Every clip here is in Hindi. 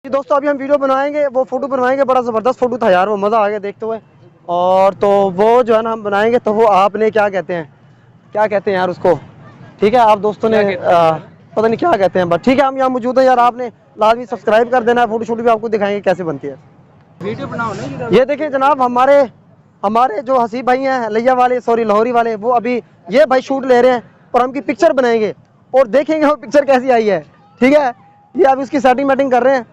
जी दोस्तों, अभी हम वीडियो बनाएंगे, वो फोटो बनवाएंगे। बड़ा ज़बरदस्त फोटो था यार, वो मज़ा आ गया देखते हुए। और तो वो जो है ना हम बनाएंगे, तो वो आपने क्या कहते हैं यार उसको, ठीक है। आप दोस्तों ने पता नहीं क्या कहते हैं, बट ठीक है हम यहाँ मौजूद हैं यार। आपने लाजमी सब्सक्राइब कर देना है। फोटो शूट भी आपको दिखाएंगे कैसे बनती है। वीडियो बनाओ ना। ये देखिए जनाब, हमारे जो हसीब भाई हैं लिया वाले, सॉरी लाहौरी वाले, वो अभी ये भाई शूट ले रहे हैं और हम की पिक्चर बनाएंगे और देखेंगे वो पिक्चर कैसी आई है, ठीक है। ये अभी उसकी सेटिंग वेटिंग कर रहे हैं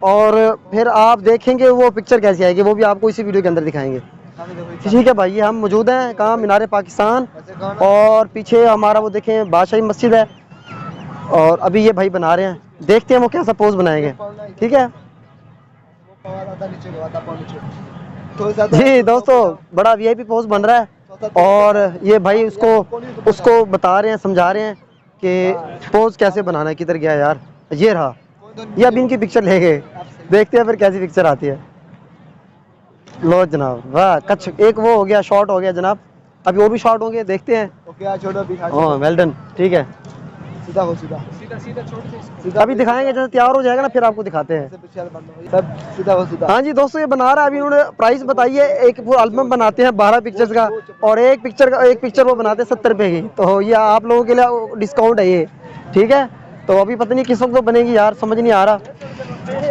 और फिर आप देखेंगे वो पिक्चर कैसी आएगी, वो भी आपको इसी वीडियो के अंदर दिखाएंगे। ठीक है भाई, ये हम मौजूद हैं कहाँ, मीनार पाकिस्तान, और पीछे हमारा वो देखें बादशाही मस्जिद है। और अभी ये भाई बना रहे हैं, देखते हैं वो कैसा पोज बनाएंगे, ठीक है जी दोस्तों। बड़ा वीआईपी पोज बन रहा है और ये भाई उसको बता रहे हैं, समझा रहे हैं कि पोज कैसे बनाना है। किधर गया यार, ये रहा, ये अभी इनकी पिक्चर ले गए, देखते हैं फिर कैसी पिक्चर आती है। लो जनाब, वाह कच्छ, एक वो हो गया, शॉट हो गया जनाब। अभी और भी शॉट होंगे, देखते हैं। हाँ वेल डन, ठीक है। सीधा हो, सीधा अभी दिखाएंगे, जैसे तैयार हो जाएगा ना फिर आपको दिखाते हैं। सब सीधा हो, सीधा। हाँ जी दोस्तों, ये बना रहा है अभी, उन्होंने प्राइस बताई है। एक वो एल्बम बनाते हैं 12 पिक्चर्स का, और एक पिक्चर वो बनाते हैं 70 रुपए की। तो ये आप लोगों के लिए डिस्काउंट है ये, ठीक है। तो अभी पता नहीं किस वक्त वो बनेगी यार, समझ नहीं आ रहा,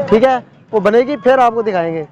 ठीक है। वो बनेगी फिर आपको दिखाएंगे।